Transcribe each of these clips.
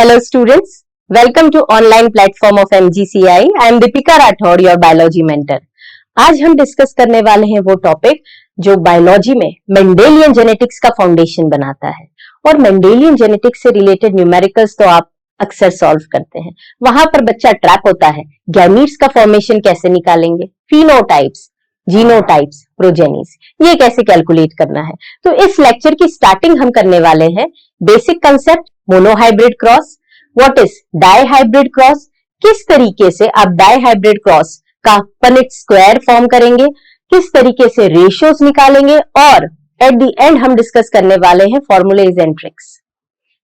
Hello students, welcome to online platform of MGCI. I am Deepika Rathod, your biology mentor. आज हम discuss करने वाले हैं वो टॉपिक जो बायोलॉजी में मेंडेलियन जेनेटिक्स का फाउंडेशन बनाता है। और मेंडेलियन जेनेटिक्स से रिलेटेड न्यूमेरिकल्स तो आप अक्सर सॉल्व करते हैं। वहां पर बच्चा ट्रैप होता है, गैमीट्स का फॉर्मेशन कैसे निकालेंगे, फिनोटाइप्स, जीनोटाइप्स, प्रोजेनीज, ये कैसे कैलकुलेट करना है। तो इस लेक्चर की स्टार्टिंग हम करने वाले हैं basic concept monohybrid cross, what is dihybrid cross, किस तरीके से आप डाइहाइब्रिड क्रॉस का पनेट स्क्वायर फॉर्म करेंगे, किस तरीके से रेशियोज निकालेंगे, और एट द एंड हम डिस्कस करने वाले हैं formulas and tricks.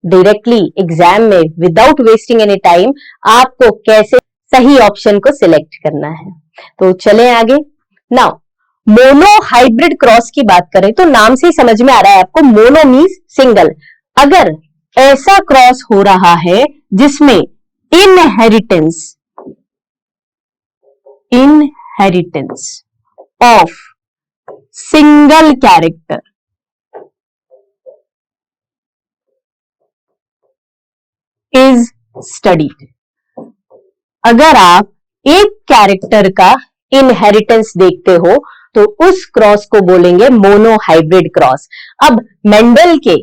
Directly exam में विदाउट वेस्टिंग एनी टाइम आपको कैसे सही ऑप्शन को सिलेक्ट करना है। तो चलें आगे। नाउ मोनोहाइब्रिड क्रॉस की बात करें तो नाम से ही समझ में आ रहा है आपको, मोनो मींस सिंगल। अगर ऐसा क्रॉस हो रहा है जिसमें inheritance of single character is studied, अगर आप एक कैरेक्टर का इनहेरिटेंस देखते हो तो उस क्रॉस को बोलेंगे मोनोहाइब्रिड क्रॉस। अब मेंडल के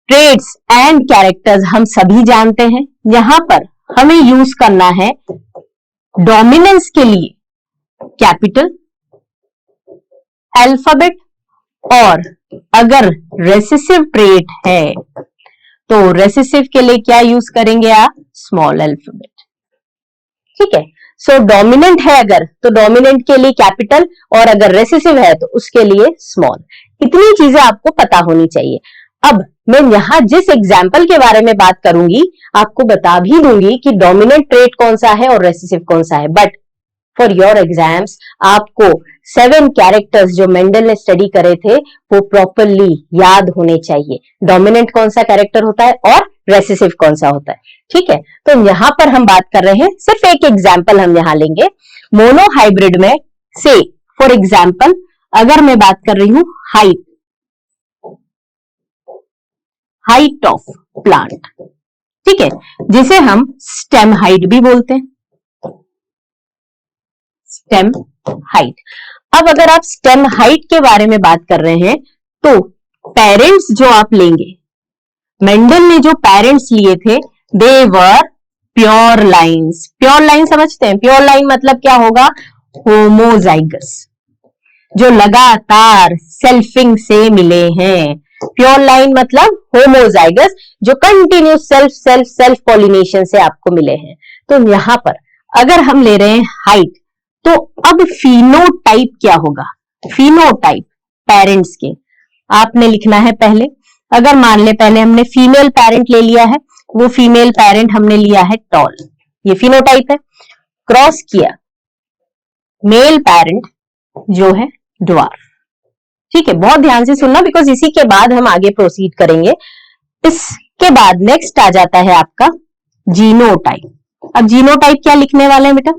ट्रेड्स एंड कैरेक्टर्स हम सभी जानते हैं। यहां पर हमें यूज करना है डोमिनेंस के लिए कैपिटल अल्फाबेट, और अगर रेसेसिव ट्रेट है तो रेसेसिव के लिए क्या यूज करेंगे आप, स्मॉल अल्फाबेट। ठीक है, सो डोमिनेंट है अगर तो डोमिनेंट के लिए कैपिटल, और अगर रेसेसिव है तो उसके लिए स्मॉल। इतनी चीजें आपको पता होनी चाहिए। अब मैं यहां जिस एग्जाम्पल के बारे में बात करूंगी आपको बता भी दूंगी कि डोमिनेंट ट्रेट कौन सा है और रेसेसिव कौन सा है, बट फॉर योर एग्जाम्स आपको 7 कैरेक्टर्स जो मेंडल ने स्टडी करे थे वो प्रॉपरली याद होने चाहिए। डोमिनेंट कौन सा कैरेक्टर होता है और रेसेसिव कौन सा होता है। ठीक है, तो यहां पर हम बात कर रहे हैं, सिर्फ एक एग्जाम्पल हम यहां लेंगे मोनोहाइब्रिड में। से फॉर एग्जाम्पल अगर मैं बात कर रही हूं हाइट ऑफ प्लांट, ठीक है, जिसे हम स्टेम हाइट भी बोलते हैं, स्टेम हाइट। अब अगर आप स्टेम हाइट के बारे में बात कर रहे हैं तो पेरेंट्स जो आप लेंगे, मेंडल ने जो पेरेंट्स लिए थे दे वर प्योर लाइन्स। प्योर लाइन समझते हैं, प्योर लाइन मतलब क्या होगा, होमोजाइगस, जो लगातार सेल्फिंग से मिले हैं। प्योर लाइन मतलब होमोजाइगस, जो कंटिन्यूस सेल्फ पॉलिनेशन से आपको मिले हैं। तो यहां पर अगर हम ले रहे हैं हाइट, तो अब फिनोटाइप क्या होगा, फिनोटाइप पेरेंट्स के आपने लिखना है पहले। अगर मान ले पहले हमने फीमेल पेरेंट ले लिया है, वो फीमेल पेरेंट हमने लिया है टॉल, ये फिनोटाइप है। क्रॉस किया मेल पेरेंट जो है ड्वार्फ। ठीक है, बहुत ध्यान से सुनना बिकॉज इसी के बाद हम आगे प्रोसीड करेंगे। इसके बाद नेक्स्ट आ जाता है आपका जीनोटाइप। अब जीनोटाइप क्या लिखने वाले हैं बेटा,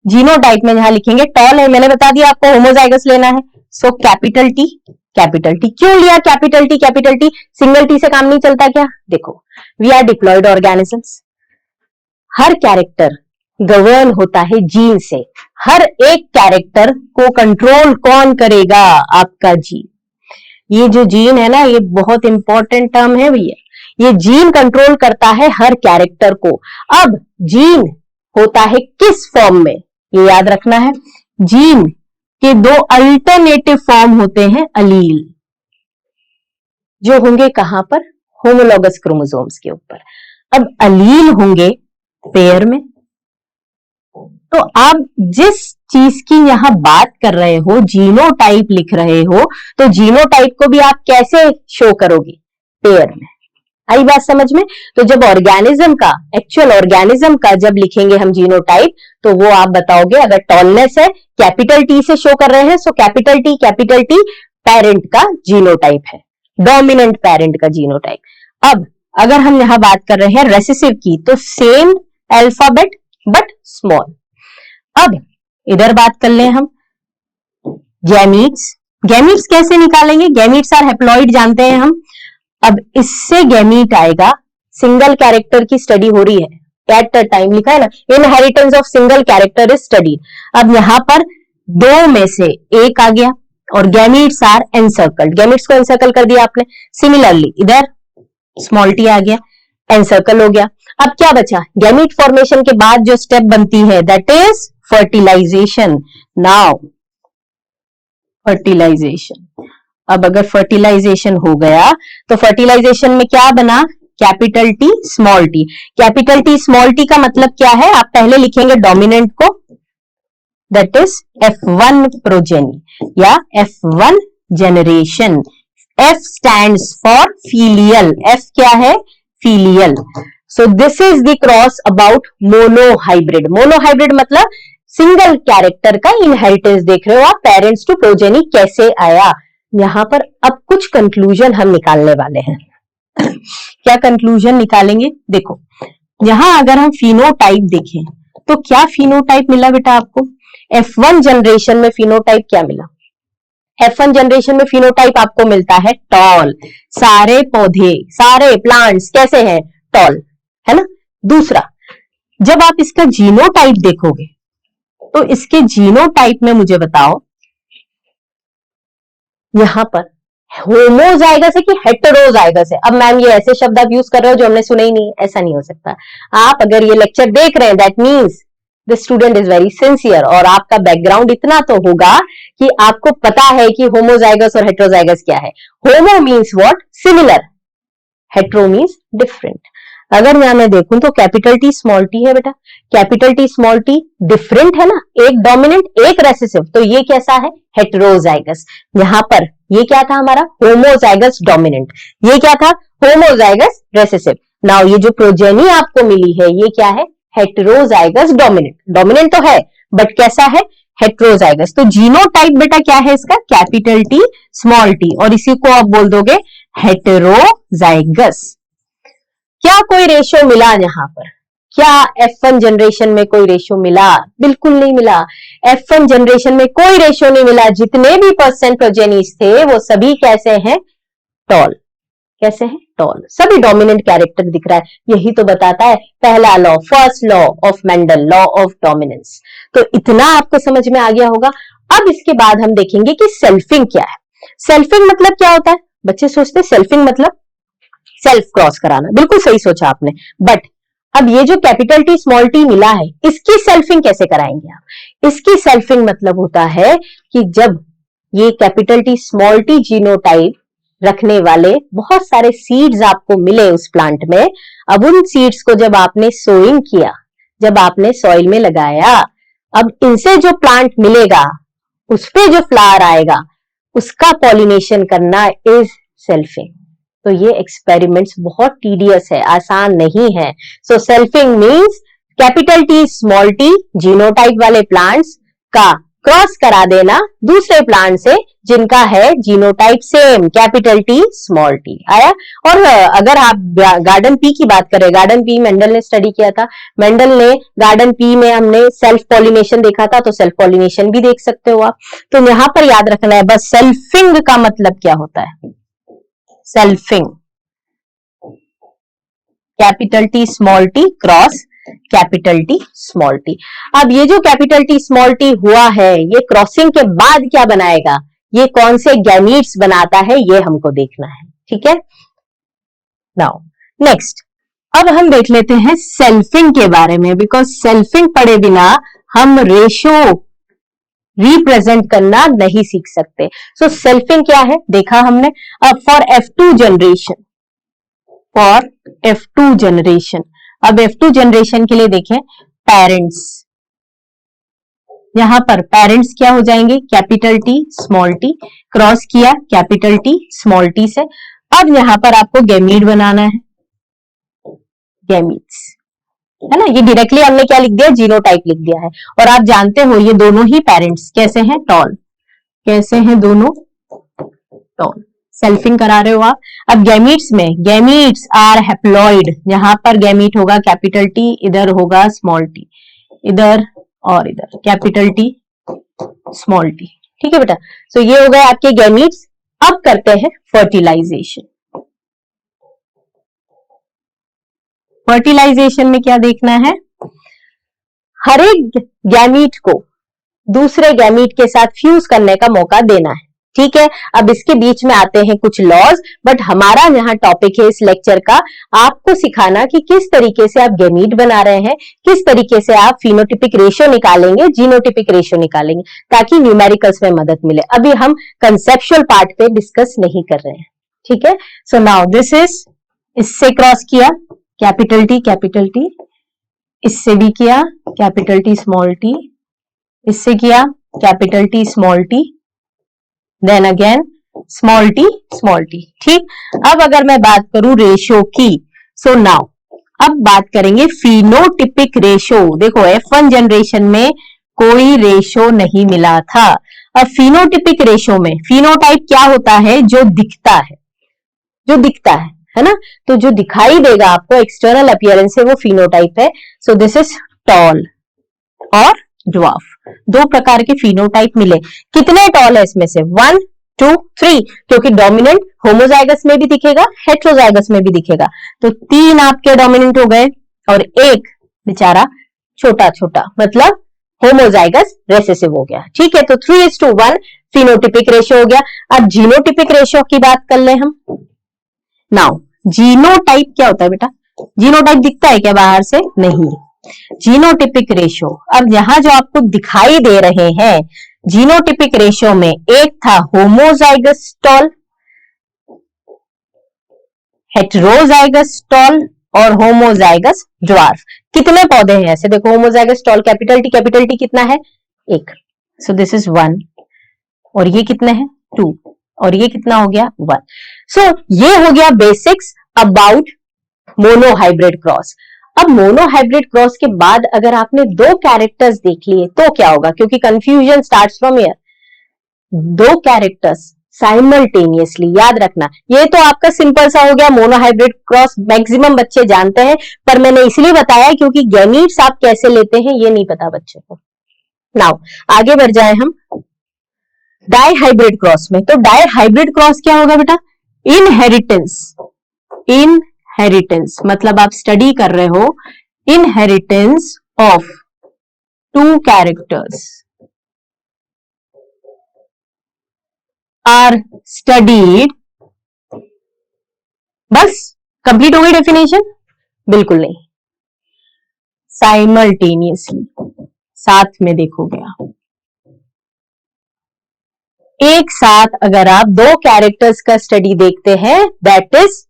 जीनोटाइप में जहां लिखेंगे टॉल है, मैंने बता दिया आपको होमोजाइगस लेना है, so capital T. Capital T क्यों लिया, कैपिटल टी सिंगल टी से काम नहीं चलता क्या। देखो वी आर डिप्लॉयड ऑर्गेनिजम्स, हर कैरेक्टर गवर्न होता है जीन से। हर एक कैरेक्टर को कंट्रोल कौन करेगा, आपका जीन। ये जो जीन है ना, ये बहुत इंपॉर्टेंट टर्म है भैया, ये जीन कंट्रोल करता है हर कैरेक्टर को। अब जीन होता है किस फॉर्म में, ये याद रखना है। जीन के 2 अल्टरनेटिव फॉर्म होते हैं अलील, जो होंगे कहां पर, होमोलॉगस क्रोमोसोम्स के ऊपर। अब अलील होंगे पेयर में। तो आप जिस चीज की यहां बात कर रहे हो, जीनोटाइप लिख रहे हो, तो जीनोटाइप को भी आप कैसे शो करोगे, पेयर में। आई बात समझ में। तो जब ऑर्गेनिज्म का, एक्चुअल ऑर्गेनिज्म का जब लिखेंगे हम जीनोटाइप, तो वो आप बताओगे अगर टॉलनेस है कैपिटल टी से शो कर रहे हैं, सो कैपिटल टी पेरेंट का जीनोटाइप है, डोमिनेंट पेरेंट का जीनोटाइप। अब अगर हम यहां बात कर रहे हैं रेसेसिव की, तो सेम अल्फाबेट बट स्मॉल। अब इधर बात कर ले हम गैमीट्स। गैमीट्स कैसे निकालेंगे, गैमीट्स आर हैप्लॉइड जानते हैं हम। अब इससे गैमीट आएगा, सिंगल कैरेक्टर की स्टडी हो रही है एट द टाइम, लिखा है ना, inheritance of single character is study. अब यहां पर दो में से एक आ गया और गैमीट्स आर एनसर्कल्ड, गैमीट्स को एनसर्कल कर दिया आपने। सिमिलरली इधर स्मॉल टी आ गया, एनसर्कल हो गया। अब क्या बचा, गैमीट फॉर्मेशन के बाद जो स्टेप बनती है that is fertilisation. Now fertilisation, अब अगर फर्टिलाइजेशन हो गया तो फर्टिलाइजेशन में क्या बना, capital T small T. Capital T small T का मतलब क्या है, आप पहले लिखेंगे डोमिनेंट को, दैट इज F1 प्रोजेनी या F1 generation. F stands for filial, F क्या है, filial. So this is the cross about monohybrid. Monohybrid मतलब सिंगल कैरेक्टर का इनहेरिटेंस देख रहे हो आप, पेरेंट्स टू प्रोजेनी कैसे आया। यहां पर अब कुछ कंक्लूजन हम निकालने वाले हैं। क्या कंक्लूजन निकालेंगे, देखो यहां अगर हम फिनोटाइप देखें तो क्या फिनोटाइप मिला बेटा आपको, F1 जनरेशन में फिनोटाइप क्या मिला, F1 जनरेशन में फिनोटाइप आपको मिलता है टॉल, सारे पौधे सारे प्लांट्स कैसे हैं, टॉल, है ना। दूसरा, जब आप इसका जीनोटाइप देखोगे तो इसके जीनोटाइप में मुझे बताओ यहां पर होमोजाइगस है कि हेटेरोजाइगस है। अब मैम ये ऐसे शब्द आप यूज कर रहे हो जो हमने सुने ही नहीं, ऐसा नहीं हो सकता। आप अगर ये लेक्चर देख रहे हैं that means the student is very sincere, और आपका बैकग्राउंड इतना तो होगा कि आपको पता है कि होमोजाइगस और हेटेरोजाइगस क्या है। होमो means what, similar, hetero means different. अगर यहां मैं देखूं तो कैपिटल टी स्मॉल टी है बेटा, capital T small T different है ना, एक डोमिनेंट एक रेसेसिव, तो ये कैसा है, हेटेरोजाइगस। यहां पर ये क्या था हमारा, होमोजाइगस डोमिनेंट, ये क्या था, होमोजाइगस रेसेसिव। नाउ ये जो प्रोजेनी आपको मिली है ये क्या है, हेटेरोजाइगस डोमिनेंट। डोमिनेंट तो है बट कैसा है, हेटेरोजाइगस। तो जीनोटाइप बेटा क्या है इसका, कैपिटल टी स्मॉल टी, और इसी को आप बोल दोगे हेटेरोजाइगस। क्या कोई रेशियो मिला यहां पर, क्या F1 जनरेशन में कोई रेशियो मिला, बिल्कुल नहीं मिला। F1 जनरेशन में कोई रेशियो नहीं मिला, जितने भी परसेंट प्रोजेनीज थे वो सभी कैसे हैं, टॉल, कैसे हैं, टॉल, सभी डोमिनेंट कैरेक्टर दिख रहा है। यही तो बताता है पहला law, first law of Mendel, law of dominance. तो इतना आपको समझ में आ गया होगा। अब इसके बाद हम देखेंगे कि सेल्फिंग क्या है। सेल्फिंग मतलब क्या होता है, बच्चे सोचते सेल्फिंग मतलब सेल्फ क्रॉस कराना, बिल्कुल सही सोचा आपने। बट अब ये जो कैपिटल टी स्मॉल टी मिला है इसकी सेल्फिंग कैसे कराएंगे आप, इसकी सेल्फिंग मतलब होता है कि जब ये capital T small T genotype रखने वाले बहुत सारे सीड्स आपको मिले उस प्लांट में, अब उन सीड्स को जब आपने सोइंग किया, जब आपने सॉइल में लगाया, अब इनसे जो प्लांट मिलेगा उस पे जो फ्लावर आएगा उसका पॉलिनेशन करना इज सेल्फिंग। तो ये एक्सपेरिमेंट्स बहुत टीडियस है, आसान नहीं है। So selfing means capital T small T genotype वाले प्लांट्स का क्रॉस करा देना दूसरे प्लांट से जिनका है genotype same, capital T small T आया। और अगर आप गार्डन पी की बात करें, गार्डन पी मेंडल ने स्टडी किया था, मेंडल ने गार्डन पी में हमने सेल्फ पॉलिनेशन देखा था, तो सेल्फ पॉलिनेशन भी देख सकते हो आप। तो यहां पर याद रखना है बस सेल्फिंग का मतलब क्या होता है, selfing, capital T small T cross capital T small T. अब ये जो कैपिटल टी स्मॉल टी हुआ है ये क्रॉसिंग के बाद क्या बनाएगा, ये कौन से गैमीट्स बनाता है ये हमको देखना है, ठीक है। नाउ नेक्स्ट, अब हम देख लेते हैं सेल्फिंग के बारे में, बिकॉज सेल्फिंग पढ़े बिना हम रेशो रिप्रेजेंट करना नहीं सीख सकते। सो सेल्फिंग क्या है देखा हमने। अब for F2 generation, for F2 generation, अब F2 जनरेशन के लिए देखें पेरेंट्स, यहां पर पेरेंट्स क्या हो जाएंगे, capital T small T, cross किया कैपिटल टी स्मॉल टी से। अब यहां पर आपको गैमीट बनाना है, गैमीट्स, है ना, ये डायरेक्टली हमने क्या लिख दिया, जीनोटाइप लिख दिया है। और आप जानते हो ये दोनों ही पेरेंट्स कैसे हैं, टॉल, कैसे हैं दोनों, टॉल, सेल्फिंग करा रहे हो आप। अब गैमीट्स में, गैमीट्स आर हैप्लॉइड, यहां पर गैमीट होगा कैपिटल टी, इधर होगा स्मॉल टी, इधर और इधर कैपिटल टी स्मॉल टी, ठीक है बेटा। सो ये हो गए आपके गैमीट्स। अब करते हैं फर्टिलाइजेशन। फर्टिलाइजेशन में क्या देखना है, हर एक गैमीट को दूसरे गैमीट के साथ फ्यूज करने का मौका देना है। ठीक है, अब इसके बीच में आते हैं कुछ लॉज, बट हमारा यहाँ टॉपिक है इस लेक्चर का आपको सिखाना कि किस तरीके से आप गैमीट बना रहे हैं, किस तरीके से आप फिनोटिपिक रेशियो निकालेंगे, जीनोटिपिक रेशियो निकालेंगे, ताकि न्यूमेरिकल्स में मदद मिले। अभी हम कंसेप्चुअल पार्ट पे डिस्कस नहीं कर रहे हैं। ठीक है, सो नाउ दिस इज, इससे क्रॉस किया कैपिटल टी, इससे भी किया कैपिटल टी स्मॉल टी, इससे किया capital T small T, then again small T. ठीक, अब अगर मैं बात करूं रेशियो की, सो नाउ अब बात करेंगे फिनोटिपिक रेशियो। देखो F1 जनरेशन में कोई रेशियो नहीं मिला था। अब फिनोटिपिक रेशियो में फिनोटाइप क्या होता है, जो दिखता है ना, तो जो दिखाई देगा आपको एक्सटर्नल अपीयरेंस से वो फिनोटाइप है। सो दिस इज टॉल और ड्वार्फ, दो प्रकार के फिनोटाइप मिले। कितने टॉल है इसमें से, 1 2 3, क्योंकि डोमिनेंट होमोजाइगस में भी दिखेगा, हेट्रोजाइगस में भी दिखेगा, तो 3 आपके डोमिनेंट हो गए और एक बेचारा छोटा छोटा, मतलब होमोजाइगस रेसेसिव हो गया। ठीक है, तो 3:1 फिनोटिपिक रेशियो हो गया। अब जीनोटिपिक रेशियो की बात कर ले हम। नाउ जीनोटाइप क्या होता है बेटा, जीनोटाइप दिखता है क्या बाहर से, नहीं। जीनोटिपिक रेशियो, अब यहां जो आपको दिखाई दे रहे हैं जीनोटिपिक रेशियो में, एक था होमोजाइगस टॉल, हेटेरोजाइगस टॉल और होमोजाइगस ड्वार्फ। कितने पौधे हैं ऐसे, देखो होमोजाइगस टॉल कैपिटल टी कितना है, 1, सो दिस इज 1, और ये कितने हैं 2, और ये कितना हो गया 1। सो ये हो गया बेसिक्स अबाउट मोनोहाइब्रिड क्रॉस। अब मोनोहाइब्रिड क्रॉस के बाद अगर आपने 2 कैरेक्टर्स देख लिए तो क्या होगा, क्योंकि confusion starts from here. 2 characters simultaneously, याद रखना, ये तो आपका सिंपल सा हो गया मोनोहाइब्रिड क्रॉस, मैक्सिमम बच्चे जानते हैं, पर मैंने इसलिए बताया क्योंकि गैमीट्स आप कैसे लेते हैं ये नहीं पता बच्चे को। नाउ आगे बढ़ जाए हम डाइहाइब्रिड क्रॉस में। तो डाइहाइब्रिड क्रॉस क्या होगा बेटा, इनहेरिटेंस मतलब आप स्टडी कर रहे हो inheritance of 2 characters are studied, बस कंप्लीट हो गई डेफिनेशन, बिल्कुल नहीं, साइमल्टेनियसली, साथ में देखोगे आप, एक साथ अगर आप 2 कैरेक्टर्स का स्टडी देखते हैं, दैट इज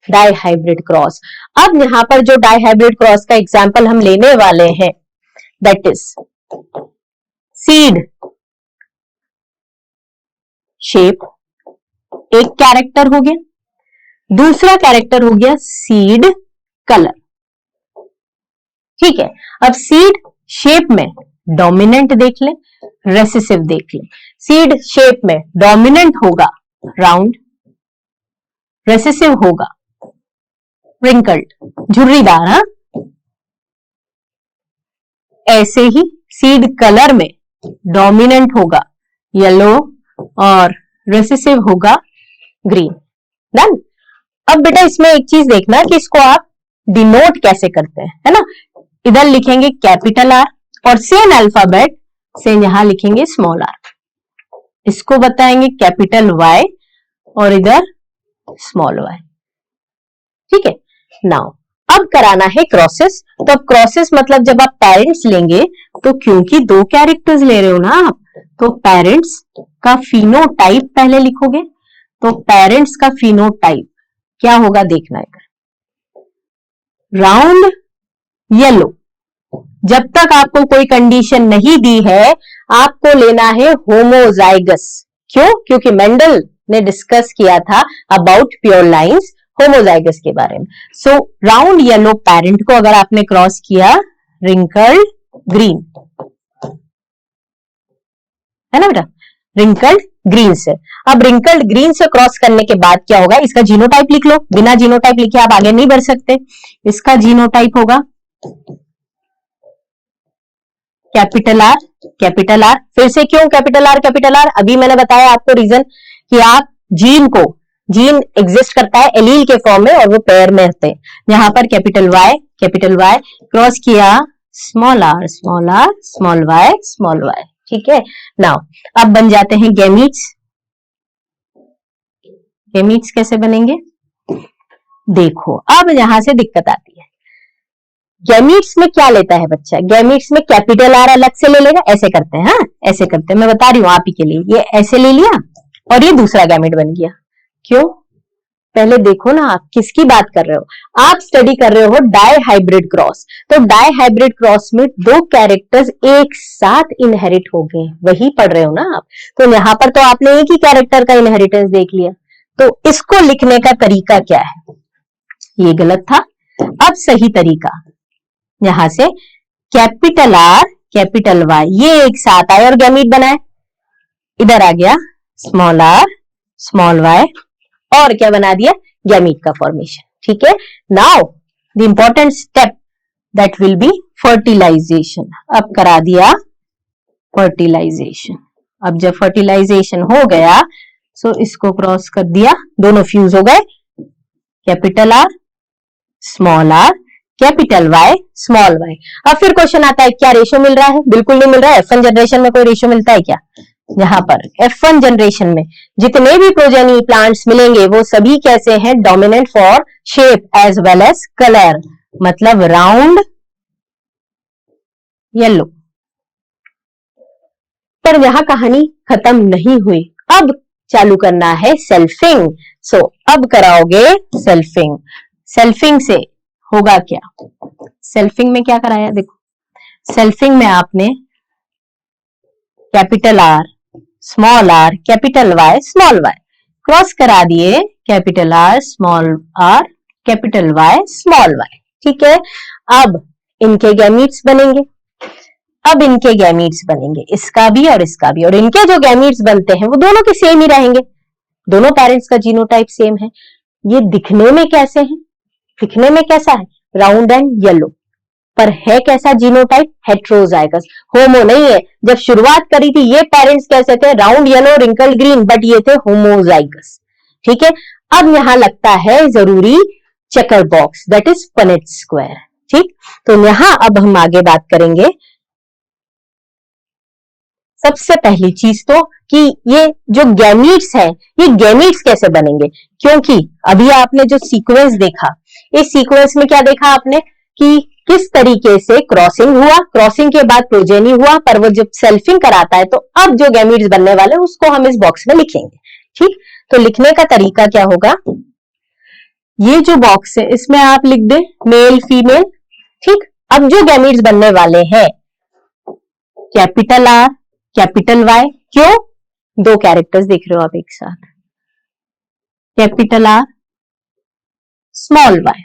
डाइहाइब्रिड क्रॉस। अब यहां पर जो डाइहाइब्रिड क्रॉस का एग्जांपल हम लेने वाले हैं, दैट इज सीड शेप, एक कैरेक्टर हो गया, दूसरा कैरेक्टर हो गया सीड कलर। ठीक है, अब सीड शेप में डोमिनेंट देख ले, रेसेसिव देख ले। सीड शेप में डोमिनेंट होगा राउंड, रेसेसिव होगा रिंकल्ड, झुर्रीदार। हाँ, ऐसे ही सीड कलर में डोमिनेंट होगा येलो और रेसेसिव होगा ग्रीन। डन। अब बेटा इसमें एक चीज देखना कि इसको आप डिनोट कैसे करते हैं, है ना। इधर लिखेंगे कैपिटल आर और सेम अल्फाबेट से यहां लिखेंगे स्मॉल आर, इसको बताएंगे कैपिटल वाई और इधर स्मॉल वाई। ठीक है, नाउ अब कराना है क्रॉसेस। तो अब क्रॉसेस मतलब जब आप पेरेंट्स लेंगे, तो क्योंकि 2 कैरेक्टर्स ले रहे हो ना आप, तो पेरेंट्स का फिनोटाइप पहले लिखोगे। तो पेरेंट्स का फिनोटाइप क्या होगा देखना है, राउंड येलो। जब तक आपको कोई कंडीशन नहीं दी है, आपको लेना है होमोजाइगस। क्यों? क्योंकि मेंडल ने डिस्कस किया था अबाउट प्योर लाइंस होमोजाइगस के बारे में। सो राउंड येलो पेरेंट को अगर आपने क्रॉस किया रिंकल्ड ग्रीन, है ना बेटा, रिंकल्ड ग्रीन से। अब रिंकल्ड ग्रीन से क्रॉस करने के बाद क्या होगा, इसका जीनोटाइप लिख लो, बिना जीनोटाइप लिखे आप आगे नहीं बढ़ सकते। इसका जीनोटाइप होगा कैपिटल आर, कैपिटल आर। फिर से क्यों कैपिटल आर, कैपिटल आर? अभी मैंने बताया आपको रीजन कि आप जीन को जीन एग्जिस्ट करता है एलील के फॉर्म में और वो पेयर में होते हैं। यहाँ पर कैपिटल वाई क्रॉस किया स्मॉल आर स्मॉल वाई, ठीक है। नाउ अब बन जाते हैं गैमीट्स। गैमीट्स कैसे बनेंगे देखो, अब यहां से दिक्कत आती है। गैमीट्स में क्या लेता है बच्चा, गैमीट्स में कैपिटल आर अलग से ले लेगा, ऐसे करते हैं, हाँ ऐसे करते हैं, मैं बता रही हूं आप ही के लिए। ये ऐसे ले लिया और ये दूसरा गैमेट बन गया। क्यों, पहले देखो ना आप किसकी बात कर रहे हो, आप स्टडी कर रहे हो डाई हाइब्रिड क्रॉस। तो डाई हाइब्रिड क्रॉस में दो कैरेक्टर्स एक साथ इनहेरिट हो गए, वही पढ़ रहे हो ना आप। तो यहां पर तो आपने एक ही कैरेक्टर का इनहेरिटेंस देख लिया, तो इसको लिखने का तरीका क्या है, ये गलत था। अब सही तरीका, यहां से कैपिटल आर कैपिटल वाई ये एक साथ आए और गैमीट बनाए, इधर आ गया स्मॉल आर स्मॉल वाई और क्या बना दिया, गैमीट का फॉर्मेशन, ठीक है। Now the important step that will be fertilisation. अब करा दिया फर्टिलाइजेशन। अब जब फर्टिलाइजेशन हो गया सो इसको क्रॉस कर दिया, दोनों फ्यूज हो गए, capital R small R capital Y small Y. अब फिर क्वेश्चन आता है क्या रेशियो मिल रहा है, बिल्कुल नहीं मिल रहा है। F1 जनरेशन में कोई रेशियो मिलता है क्या, यहाँ पर F1 जनरेशन में जितने भी प्रोजेनी प्लांट्स मिलेंगे वो सभी कैसे हैं, dominant for shape as well as colour, मतलब राउंड येलो। पर यहां कहानी खत्म नहीं हुई, अब चालू करना है सेल्फिंग। सो अब कराओगे सेल्फिंग। सेल्फिंग से होगा क्या, सेल्फिंग में क्या कराया देखो, सेल्फिंग में आपने capital R small R capital Y small Y cross करा दिए, capital R capital Y small Y, ठीक है। अब इनके गैमीट्स बनेंगे, अब इनके गैमीट्स बनेंगे, इसका भी और इसका भी, और इनके जो गैमीट्स बनते हैं वो दोनों के सेम ही रहेंगे, दोनों पेरेंट्स का जीनोटाइप सेम है। ये दिखने में कैसे है, दिखने में कैसा है, राउंड एंड येलो, पर है कैसा जीनोटाइप, हेट्रोजाइगस, होमो नहीं है। जब शुरुआत करी थी ये पेरेंट्स कैसे थे, round yellow wrinkle green, but ये थे होमोजाइगस, ठीक है। अब यहां लगता है जरूरी checker box, that is Punnett square, ठीक। तो यहां अब हम आगे बात करेंगे सबसे पहली चीज तो कि ये जो गैमीट्स है ये गैमीट्स कैसे बनेंगे, क्योंकि अभी आपने जो सीक्वेंस देखा, इस सीक्वेंस में क्या देखा आपने कि किस तरीके से क्रॉसिंग हुआ, क्रॉसिंग के बाद प्रोजेनी हुआ, पर वो जब सेल्फिंग कराता है तो अब जो गैमीट्स बनने वाले उसको हम इस बॉक्स में लिखेंगे, ठीक। तो लिखने का तरीका क्या होगा, ये जो बॉक्स है इसमें आप लिख दे मेल फीमेल, ठीक। अब जो गैमीट्स बनने वाले हैं कैपिटल आर कैपिटल वाई, क्यों, दो कैरेक्टर्स देख रहे हो आप एक साथ, कैपिटल आर स्मॉल वाई,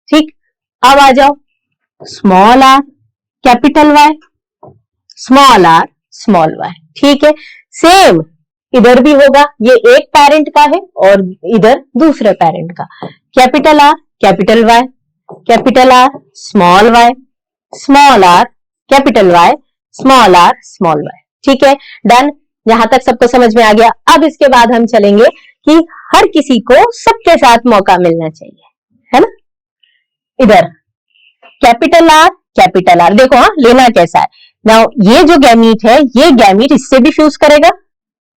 ठीक। अब आ जाओ small R capital Y small R small Y, ठीक है। सेम इधर भी होगा, ये एक पेरेंट का है और इधर दूसरे पेरेंट का, capital R capital R small R capital Y small R small Y, ठीक है, डन। यहां तक सबको समझ में आ गया। अब इसके बाद हम चलेंगे कि हर किसी को सबके साथ मौका मिलना चाहिए, है ना। इधर कैपिटल आर देखो, हाँ लेना कैसा है। नाउ ये जो गैमीट है ये गैमीट इससे भी फ्यूज करेगा,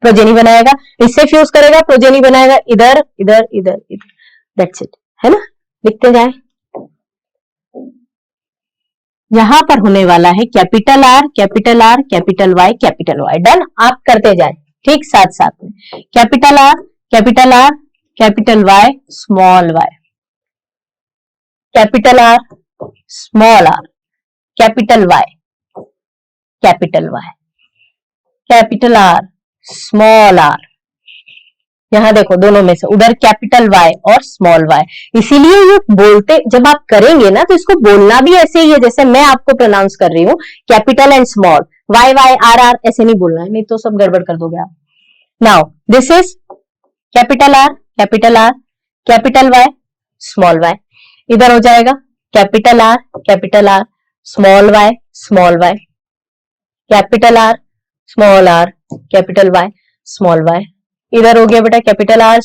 प्रोजेनी बनाएगा, इससे फ्यूज करेगा, प्रोजेनी बनाएगा, इधर इधर इधर इधर, दैट्स इट, है ना। लिखते जाए, यहां पर होने वाला है capital R capital Y done. आप करते जाए ठीक साथ साथ में, capital R capital Y small Y, capital R small R capital Y capital R small R, यहां देखो दोनों में से उधर कैपिटल वाई और स्मॉल वाई, इसीलिए ये बोलते जब आप करेंगे ना तो इसको बोलना भी ऐसे ही है जैसे मैं आपको प्रोनाउंस कर रही हूं, capital and small, Y Y R R ऐसे नहीं बोलना है, नहीं तो सब गड़बड़ कर दोगे आप। Now this is capital R capital Y small Y, इधर हो जाएगा capital R small Y capital R capital Y small Y, इधर हो गया बेटा कैपिटल आर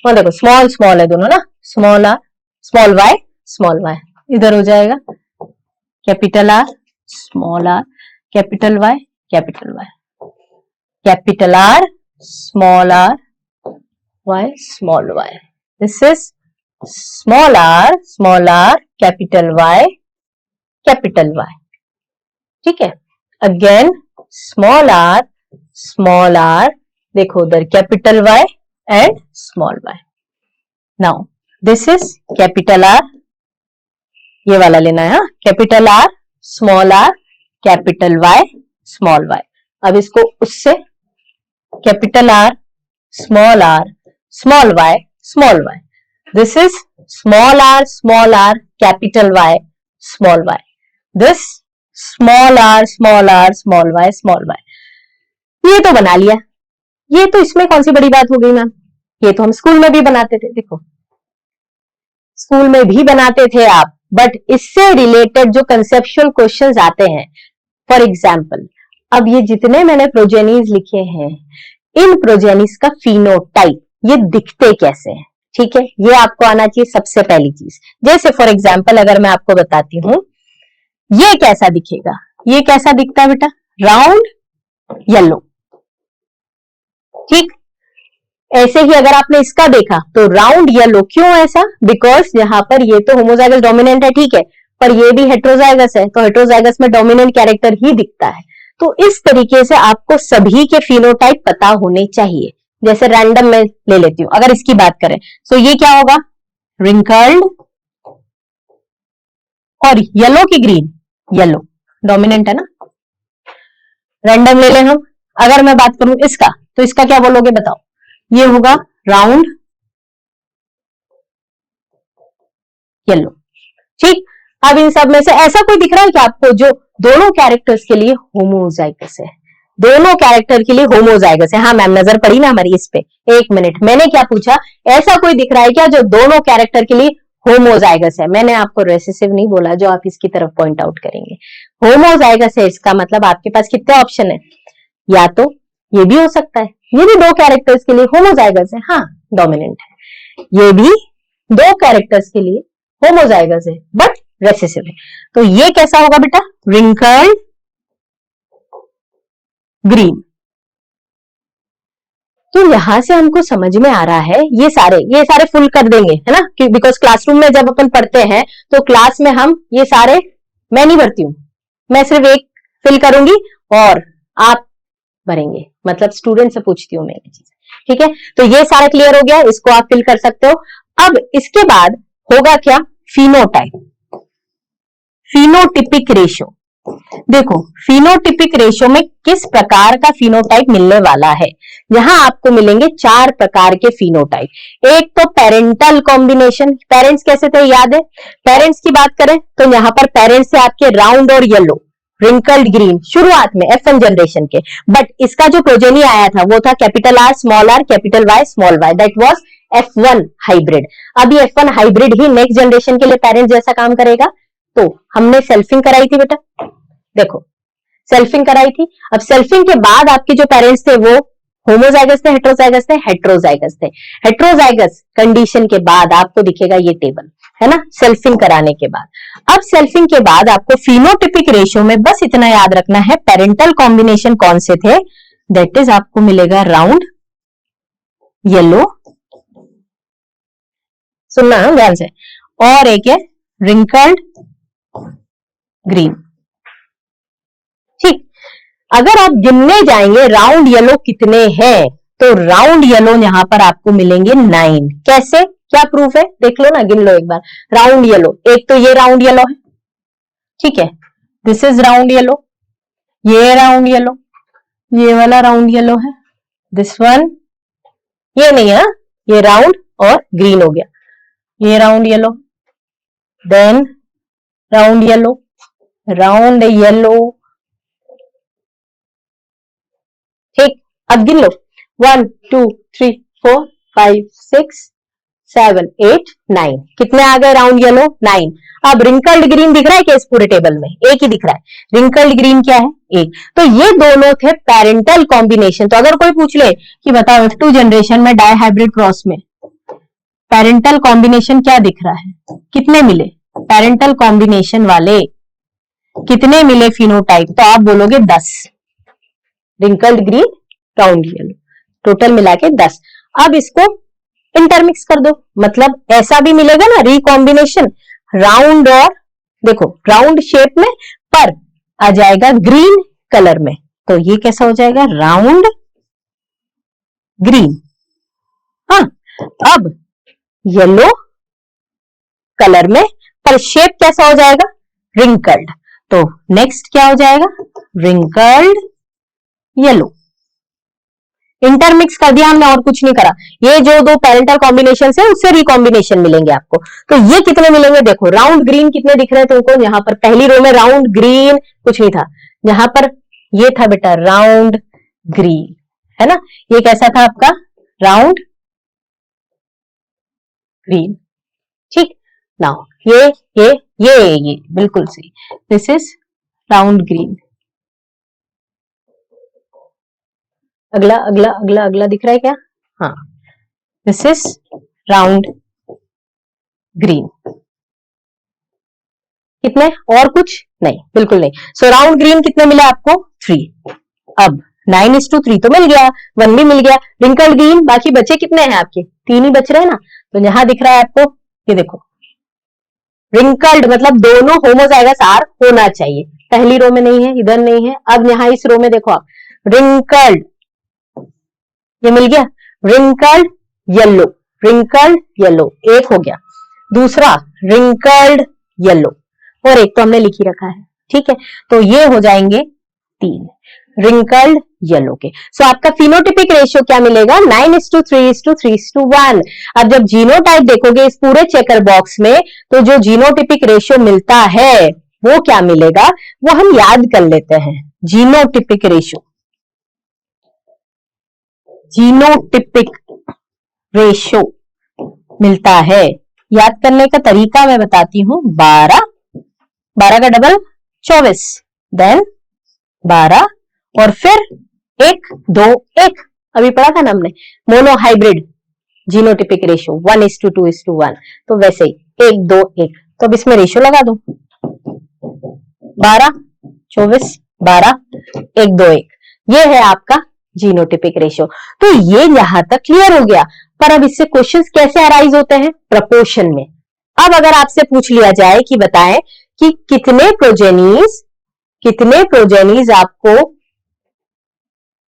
और देखो स्मॉल स्मॉल है दोनों ना, स्मॉल आर स्मॉल वाई, इधर हो जाएगा capital R small R capital Y, capital R small R Y small Y. This is small R capital Y, ठीक है। अगेन स्मॉल आर देखो उधर capital Y and small Y. Now this is capital R, ये वाला लेना है, capital R capital Y small Y. अब इसको उससे capital R small Y, this is small R capital Y small Y, this small R small Y. ये तो बना लिया, ये तो इसमें कौन सी बड़ी बात हो गई मैम, ये तो हम स्कूल में भी बनाते थे, देखो स्कूल में भी बनाते थे आप, बट इससे रिलेटेड जो कंसेप्चुअल क्वेश्चंस आते हैं, फॉर एग्जाम्पल अब ये जितने मैंने प्रोजेनीज लिखे हैं, इन प्रोजेनीज का फिनोटाइप ये दिखते कैसे हैं, ठीक है, ये आपको आना चाहिए सबसे पहली चीज। जैसे फॉर एग्जाम्पल अगर मैं आपको बताती हूं ये कैसा दिखेगा, ये कैसा दिखता है बेटा, राउंड येलो, ठीक। ऐसे ही अगर आपने इसका देखा तो राउंड येलो, क्यों ऐसा, बिकॉज यहाँ पर ये तो होमोजाइगस डोमिनेंट है, ठीक है, पर ये भी हेट्रोजाइगस है, तो हेट्रोजाइगस में डोमिनेंट कैरेक्टर ही दिखता है। तो इस तरीके से आपको सभी के फिनोटाइप पता होने चाहिए। जैसे रैंडम में ले लेती हूं, अगर इसकी बात करें तो ये क्या होगा, रिंकल्ड, और येलो की ग्रीन, येलो डोमिनेंट है ना, रैंडम ले लें हम। अगर मैं बात करूं इसका, तो इसका क्या बोलोगे बताओ, ये होगा राउंड येलो, ठीक। अब इन सब में से ऐसा कोई दिख रहा है कि आपको जो दोनों कैरेक्टर्स के लिए होमोजाइगस है, दोनों कैरेक्टर के लिए होमोजाइगस है, हाँ मैम नजर पड़ी ना हमारी इस पे, एक मिनट, मैंने क्या पूछा, ऐसा कोई दिख रहा है क्या जो दोनों कैरेक्टर के लिए होमोजाइगस है, मैंने आपको रेसेसिव नहीं बोला जो आप इसकी तरफ पॉइंट आउट करेंगे, होमोजाइगस है, इसका मतलब आपके पास कितने ऑप्शन है, या तो ये भी हो सकता है ये भी दो कैरेक्टर्स के लिए होमोजाइगस है, हाँ डोमिनेंट है, ये भी दो कैरेक्टर्स के लिए होमोजाइगस है बट रेसेसिव है, तो ये कैसा होगा बेटा, रिंकल्ड ग्रीन। तो यहां से हमको समझ में आ रहा है ये सारे फुल कर देंगे, है ना, बिकॉज क्लासरूम में जब अपन पढ़ते हैं तो क्लास में हम ये सारे, मैं नहीं भरती हूं, मैं सिर्फ एक फिल करूंगी और आप भरेंगे, मतलब स्टूडेंट से पूछती हूँ मैं ये चीज, ठीक है। तो ये सारा क्लियर हो गया, इसको आप फिल कर सकते हो। अब इसके बाद होगा क्या, फिनोटाइप, फिनोटिपिक रेशियो। देखो फिनोटिपिक रेशियो में किस प्रकार का फिनोटाइप मिलने वाला है, यहां आपको मिलेंगे 4 प्रकार के फिनोटाइप। एक तो पेरेंटल कॉम्बिनेशन, पेरेंट्स कैसे थे याद है, पेरेंट्स की बात करें तो यहां पर पेरेंट्स से आपके राउंड और येलो, रिंकल्ड ग्रीन शुरुआत में F1 जनरेशन के, बट इसका जो प्रोजेनी आया था वो था capital R capital Y small Y, that was F1 hybrid. अब ये F1 हाइब्रिड ही नेक्स्ट जनरेशन के लिए पेरेंट्स जैसा काम करेगा। तो हमने सेल्फिंग कराई थी बेटा, देखो सेल्फिंग कराई थी। अब सेल्फिंग के बाद आपके जो पेरेंट्स थे वो होमोजाइगस थे, हेट्रोजाइगस थे, हेट्रोजाइगस थे। हेट्रोजाइगस कंडीशन के बाद आपको दिखेगा ये टेबल, है ना, सेल्फिंग कराने के बाद। अब सेल्फिंग के बाद आपको फिनोटिपिक रेशियो में बस इतना याद रखना है, पेरेंटल कॉम्बिनेशन कौन से थे, दैट इज आपको मिलेगा राउंड येलो, सुनना ध्यान से, और एक है रिंकल्ड ग्रीन, ठीक। अगर आप गिनने जाएंगे राउंड येलो कितने हैं, तो राउंड येलो यहां पर आपको मिलेंगे 9। कैसे, क्या प्रूफ है, देख लो ना, गिन लो एक बार। राउंड येलो, एक तो ये राउंड येलो है, ठीक है, दिस इज राउंड येलो, ये राउंड येलो, ये वाला राउंड येलो है, दिस वन, ये नहीं है, ये राउंड और ग्रीन हो गया, ये round yellow, then round yellow, round yellow, ठीक। अब गिन लो 1 2 3 4 5 6 7 8 9, कितने आ गए राउंड येलो, 9। अब रिंकल्ड ग्रीन दिख रहा है क्या इस पूरे टेबल में, एक ही दिख रहा है, रिंकल्ड ग्रीन क्या है, एक। तो ये दोनों थे पेरेंटल कॉम्बिनेशन। तो अगर कोई पूछ ले कि बताओ F2 जनरेशन में डाई हाइब्रिड क्रॉस में पेरेंटल कॉम्बिनेशन क्या दिख रहा है, कितने मिले पेरेंटल कॉम्बिनेशन वाले, कितने मिले फिनोटाइप, तो आप बोलोगे 10, wrinkled green round yellow, total मिला के 10। अब इसको इंटरमिक्स कर दो, मतलब ऐसा भी मिलेगा ना रिकॉम्बिनेशन, राउंड और देखो राउंड शेप में पर आ जाएगा ग्रीन कलर में, तो ये कैसा हो जाएगा राउंड ग्रीन। हाँ, अब येलो कलर में पर शेप कैसा हो जाएगा रिंकल्ड, तो नेक्स्ट क्या हो जाएगा रिंकल्ड येलो। इंटरमिक्स कर दिया हमने और कुछ नहीं करा, ये जो दो पेरेंटल कॉम्बिनेशन है उससे रिकॉम्बिनेशन मिलेंगे आपको। तो ये कितने मिलेंगे, देखो राउंड ग्रीन कितने दिख रहे हैं तुमको, यहाँ पर पहली रो में राउंड ग्रीन कुछ नहीं था, यहाँ पर ये था बेटा राउंड ग्रीन, है ना, ये कैसा था आपका राउंड ग्रीन। ठीक, नाउ ये बिल्कुल सही, दिस इज राउंड ग्रीन। अगला अगला अगला अगला दिख रहा है क्या, हाँ, दिस इज राउंड ग्रीन। कितने और कुछ नहीं, बिल्कुल नहीं। सो राउंड ग्रीन कितने मिले आपको 3। अब 9:3 तो मिल गया, 1 भी मिल गया, रिंकल्ड ग्रीन बाकी बचे कितने हैं आपके 3 ही बच रहे हैं ना, तो यहां दिख रहा है आपको, ये देखो रिंकल्ड मतलब दोनों होमोजाइगस आर होना चाहिए, पहली रो में नहीं है, इधर नहीं है। अब यहां इस रो में देखो आप रिंकल्ड, ये मिल गया रिंकल्ड येलो, रिंकल्ड येलो एक हो गया, दूसरा रिंकल्ड येलो और एक तो हमने लिख ही रखा है, ठीक है, तो ये हो जाएंगे 3 रिंकल्ड येलो के। सो आपका फिनोटिपिक रेशियो क्या मिलेगा 9:3:3:1। अब जब जीनोटाइप देखोगे इस पूरे चेकर बॉक्स में, तो जो जीनोटिपिक रेशियो मिलता है वो क्या मिलेगा, वो हम याद कर लेते हैं। जीनोटिपिक रेशियो, जीनोटिपिक रेशियो मिलता है, याद करने का तरीका मैं बताती हूं। 12 का डबल 24, देन 12 और फिर 1 2 1, अभी पढ़ा था ना हमने मोनोहाइब्रिड जीनोटिपिक रेशियो 1:2:1, तो वैसे ही 1 2 1, तो अब इसमें रेशियो लगा दो 12 24 12 1 2 1, ये है आपका जीनोटिपिक रेशियो। तो ये यहां तक क्लियर हो गया, पर अब इससे क्वेश्चंस कैसे अराइज होते हैं प्रपोर्शन में। अब अगर आपसे पूछ लिया जाए कि बताएं कि कितने प्रोजेनीज आपको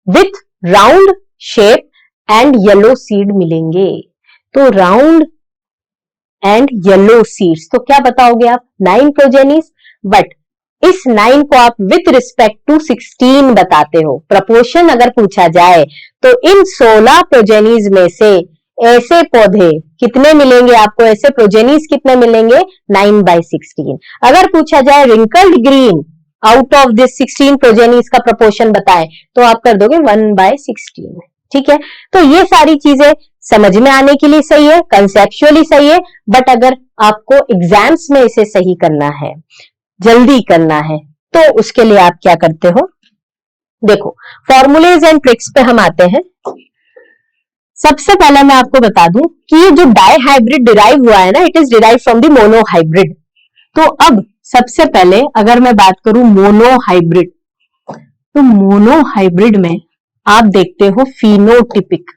with round shape and yellow seed मिलेंगे, तो राउंड एंड येलो सीड्स, तो क्या बताओगे आप 9 प्रोजेनीज, बट इस 9 को आप विथ रिस्पेक्ट टू 16 बताते हो। प्रपोर्शन अगर पूछा जाए तो इन 16 प्रोजेनीज में से ऐसे पौधे कितने मिलेंगे आपको, ऐसे प्रोजेनीज कितने मिलेंगे 9/16। अगर पूछा जाए wrinkled green out of this 16 progenies का प्रपोर्शन बताएं, तो आप कर दोगे 1/16, ठीक है। तो ये सारी चीजें समझ में आने के लिए सही है, कंसेप्चुअली सही है, बट अगर आपको एग्जाम्स में इसे सही करना है, जल्दी करना है, तो उसके लिए आप क्या करते हो, देखो फॉर्मूलेज एंड ट्रिक्स पे हम आते हैं। सबसे पहले मैं आपको बता दूं कि ये जो डाई हाइब्रिड डिराइव हुआ है ना, it is derive from the monohybrid. तो अब सबसे पहले अगर मैं बात करूं मोनोहाइब्रिड, तो मोनोहाइब्रिड में आप देखते हो फिनोटिपिक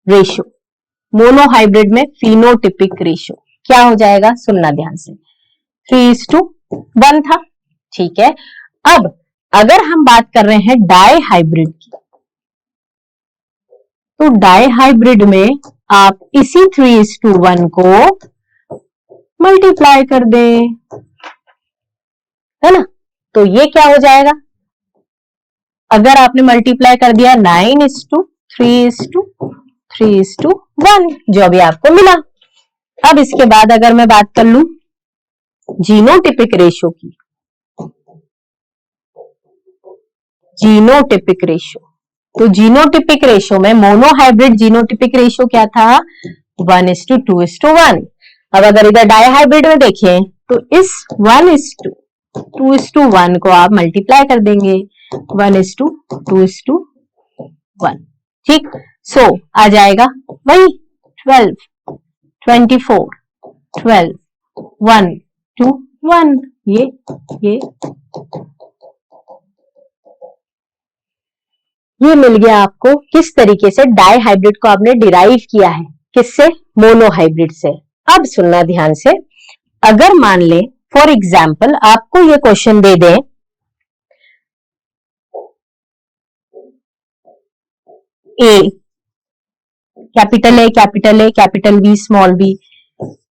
रेशियो, मोनोहाइब्रिड में फिनोटिपिक रेशियो क्या हो जाएगा, सुनना ध्यान से, 3:1 था, ठीक है। अब अगर हम बात कर रहे हैं डाई हाइब्रिड की, तो डाई हाइब्रिड में आप इसी 3:1 को मल्टीप्लाई कर दें, है ना, तो ये क्या हो जाएगा, अगर आपने मल्टीप्लाई कर दिया 9:3:3:1, जो अभी आपको मिला। अब इसके बाद अगर मैं बात कर लूं जीनोटिपिक रेशियो की, जीनोटिपिक रेशियो, तो जीनोटिपिक रेशियो में मोनोहाइब्रिड जीनोटिपिक रेशियो क्या था 1:2:1। अब अगर इधर डाई हाइब्रिड में देखें तो इस 1:2:1 को आप मल्टीप्लाई कर देंगे 1:2:1, ठीक। सो आ जाएगा वही 12, 24, 12, 1 2 1। ये मिल गया आपको। किस तरीके से डाई हाइब्रिड को आपने डिराइव किया है, किससे? मोनोहाइब्रिड से। अब सुनना ध्यान से, अगर मान ले फॉर एग्जाम्पल आपको ये क्वेश्चन दे दें A capital A capital A capital B small B,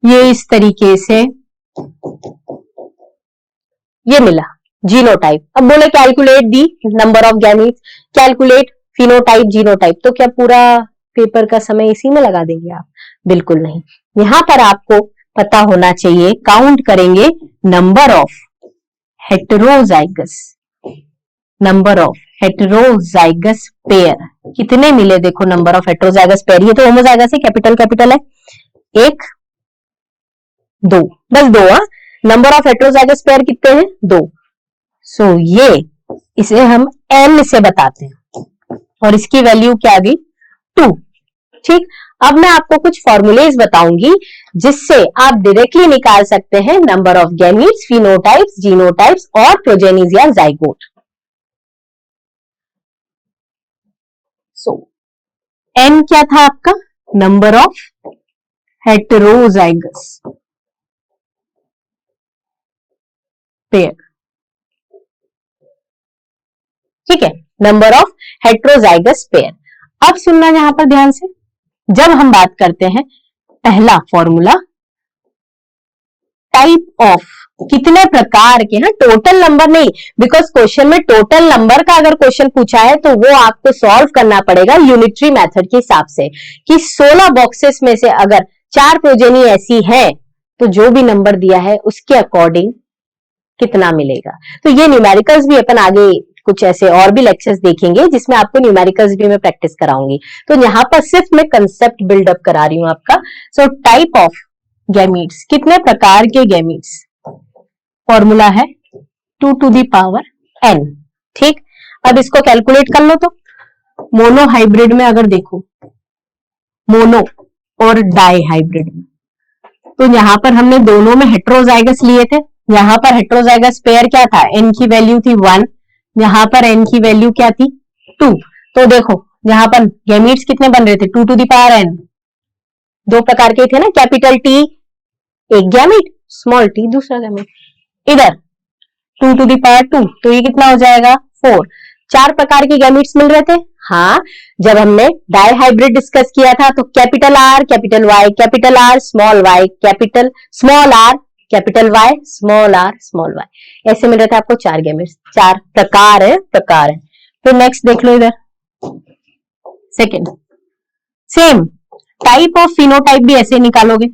ये इस तरीके से ये मिला जीनोटाइप। अब बोले calculate the number of gametes, calculate phenotype genotype, तो क्या पूरा पेपर का समय इसी में लगा देंगे आप? बिल्कुल नहीं। यहां पर आपको पता होना चाहिए, काउंट करेंगे number of heterozygous, number of heterozygous pair कितने मिले। देखो नंबर ऑफ हेटेरोजाइगस पेयर, ये तो होमोजाइगस है, कैपिटल कैपिटल है, 1 2, बस 2। नंबर ऑफ हेटेरोजाइगस पेयर कितने हैं? 2। सो ये इसे हम n से बताते हैं और इसकी वैल्यू क्या दी? 2। ठीक, अब मैं आपको कुछ फॉर्मूलेज बताऊंगी जिससे आप डायरेक्टली निकाल सकते हैं number of gametes, phenotypes, genotypes और प्रोजेनिस या जाइगोट। सो n क्या था आपका? नंबर ऑफ हेटेरोजाइगस पेयर, ठीक है, नंबर ऑफ हेटेरोजाइगस पेयर। अब सुनना यहां पर ध्यान से, जब हम बात करते हैं पहला फॉर्मूला टाइप ऑफ, कितने प्रकार के, टोटल नंबर नहीं, बिकॉज क्वेश्चन में टोटल नंबर का अगर क्वेश्चन पूछा है तो वो आपको सॉल्व करना पड़ेगा यूनिटरी मेथड के हिसाब से कि 16 बॉक्सेस में से अगर 4 प्रोजेनी ऐसी है तो जो भी नंबर दिया है उसके अकॉर्डिंग कितना मिलेगा। तो ये न्यूमेरिकल्स भी अपन आगे कुछ ऐसे और भी लेक्चर्स देखेंगे जिसमें आपको न्यूमेरिकल्स भी मैं प्रैक्टिस कराऊंगी। तो यहाँ पर सिर्फ मैं कंसेप्ट बिल्डअप करा रही हूं आपका। सो टाइप ऑफ गैमीट्स, कितने प्रकार के गैमीट्स, फॉर्मूला है 2 टू द पावर n। ठीक, अब इसको कैलकुलेट कर लो। तो मोनो हाइब्रिड में अगर देखो, मोनो और डाई हाइब्रिड में, तो यहां पर हमने दोनों में हेटेरोजाइगस लिए थे। यहां पर हेटेरोजाइगस पेयर क्या था? n की वैल्यू थी 1, यहां पर n की वैल्यू क्या थी? 2। तो देखो यहां पर गैमीट्स कितने बन रहे थे? 2 टू द पावर n। दो प्रकार के थे ना, कैपिटल टी एक गैमीट, स्मॉल टी दूसरा गैमीट। इधर 2 टू द पावर 2, तो ये कितना हो जाएगा? 4। 4 प्रकार के गैमीट्स मिल रहे थे। हाँ, जब हमने डाई हाइब्रिड डिस्कस किया था तो capital R capital Y, capital R small Y, capital small R capital Y, small R small Y, ऐसे मिल रहे थे आपको 4 गैमेट्स। 4 प्रकार है, प्रकार है। तो नेक्स्ट देख लो इधर, second same type of phenotype भी ऐसे निकालोगे।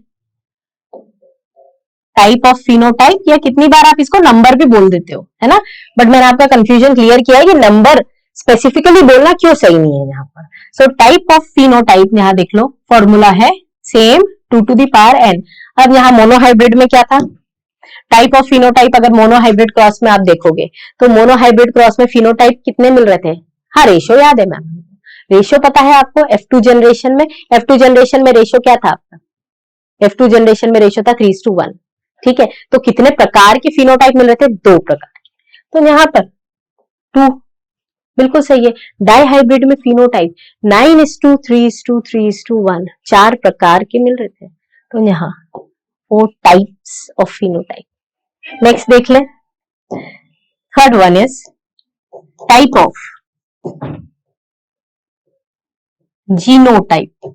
टाइप ऑफ फिनोटाइप, या कितनी बार आप इसको नंबर भी बोल देते हो, है ना, बट मैंने आपका कंफ्यूजन क्लियर किया है कि नंबर स्पेसिफिकली बोलना क्यों सही नहीं है यहाँ पर। सो टाइप ऑफ फिनोटाइप यहां देख लो, फॉर्मूला है same 2 to the power n। अब यहाँ मोनोहाइब्रिड में क्या था? टाइप ऑफ फिनोटाइप अगर मोनोहाइब्रिड क्रॉस में आप देखोगे तो मोनोहाइब्रिड क्रॉस में फिनोटाइप कितने मिल रहे थे? हाँ, रेशो याद है मैम, रेशो पता है आपको। F2 जनरेशन में, F2 जनरेशन में रेशो क्या था आपका? F2 जनरेशन में रेशो था 3:1। ठीक है, तो कितने प्रकार के फिनोटाइप मिल रहे थे? 2 प्रकार। तो यहां पर 2 बिल्कुल सही है। डाई हाइब्रिड में फिनोटाइप 9:2, 3:2, 3:1, 4 प्रकार के मिल रहे थे। तो यहाँ 4 टाइप्स ऑफ फिनोटाइप। नेक्स्ट देख ले, third one is type of genotype.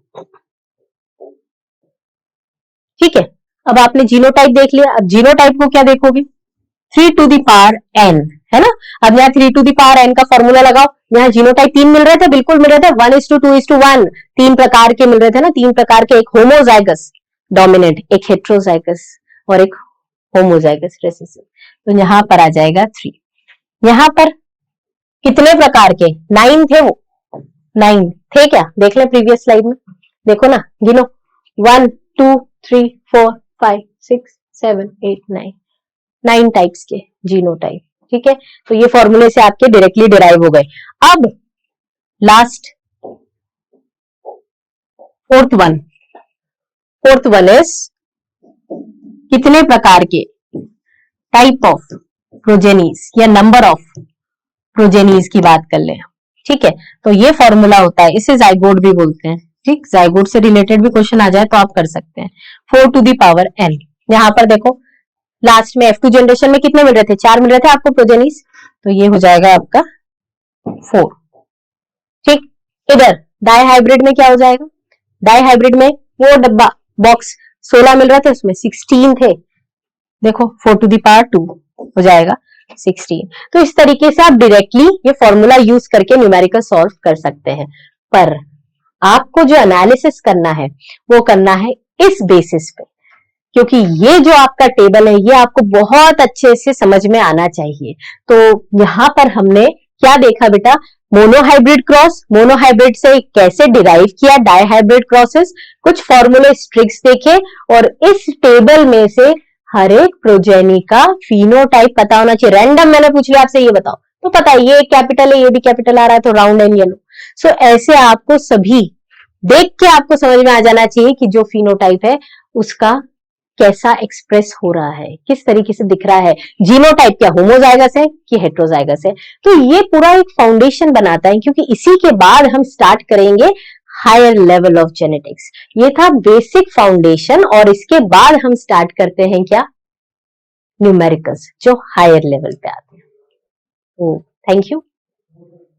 ठीक है, अब आपने जीनोटाइप देख लिया, अब जीनोटाइप को क्या देखोगे? 3 टू द पावर n, है ना। अब यहाँ 3 टू द पावर n का फॉर्मूला लगाओ। यहाँ जीनोटाइप 3 मिल रहे थे, बिल्कुल मिल रहे थे, 1:2:1, 3 प्रकार के मिल रहे थे ना, 3 प्रकार के, एक होमोजाइगस डोमिनेंट, एक हेट्रोजाइगस और एक होमोजाइगस रिसेसिव। तो यहाँ पर आ जाएगा 3। यहाँ पर कितने प्रकार के? 9 थे, वो 9 थे क्या? देख ले प्रीवियस स्लाइड में, देखो ना, गिनो 1 2 3 4 5 6 7 8 9, 9 टाइप्स के जीनोटाइप। ठीक है, तो ये फॉर्मूले से आपके डायरेक्टली डिराइव हो गए। अब लास्ट फोर्थ वन इज कितने प्रकार के, टाइप ऑफ प्रोजेनीज या नंबर ऑफ प्रोजेनीज की बात कर ले, ठीक है। तो ये फॉर्मूला होता है, इसे जाइगोट भी बोलते हैं, ठीक। जाइगोट से रिलेटेड भी क्वेश्चन आ जाए तो आप कर सकते हैं। 4 टू द पावर n, यहां पर देखो लास्ट में F2 जनरेशन में कितने मिल रहे थे, 4 मिल रहे थे आपको प्रोजेनीज, तो ये हो जाएगा आपका 4, ठीक। इधर डाई हाइब्रिड में क्या हो जाएगा, डाई हाइब्रिड में वो डब्बा बॉक्स 16 मिल रहे थे, उसमें 16 थे, देखो 4 टू द पावर 2 हो जाएगा 16। तो इस तरीके से आप डायरेक्टली ये फॉर्मूला यूज करके न्यूमेरिकल सॉल्व कर सकते हैं, पर आपको जो एनालिसिस करना है वो करना है इस बेसिस पे, क्योंकि ये जो आपका टेबल है ये आपको बहुत अच्छे से समझ में आना चाहिए। तो यहां पर हमने क्या देखा बेटा, मोनोहाइब्रिड क्रॉस, मोनोहाइब्रिड से कैसे डिराइव किया डाई हाइब्रिड क्रॉसेस, कुछ फॉर्मूले ट्रिक्स देखे, और इस टेबल में से हर एक प्रोजेनी का फिनोटाइप पता होना चाहिए। रैंडम मैंने पूछ लिया आपसे ये बताओ, तो पता है ये कैपिटल है, ये भी कैपिटल आ रहा है, तो राउंड एंड येलो। सो ऐसे आपको सभी देख के आपको समझ में आ जाना चाहिए कि जो फिनोटाइप है उसका कैसा एक्सप्रेस हो रहा है, किस तरीके से दिख रहा है, जीनोटाइप क्या होमोजाइगस है कि हेट्रोजाइगस है। तो ये पूरा एक फाउंडेशन बनाता है, क्योंकि इसी के बाद हम स्टार्ट करेंगे हायर लेवल ऑफ जेनेटिक्स। ये था बेसिक फाउंडेशन, और इसके बाद हम स्टार्ट करते हैं क्या, न्यूमेरिकल्स, जो हायर लेवल पे आते हैं। Thank you.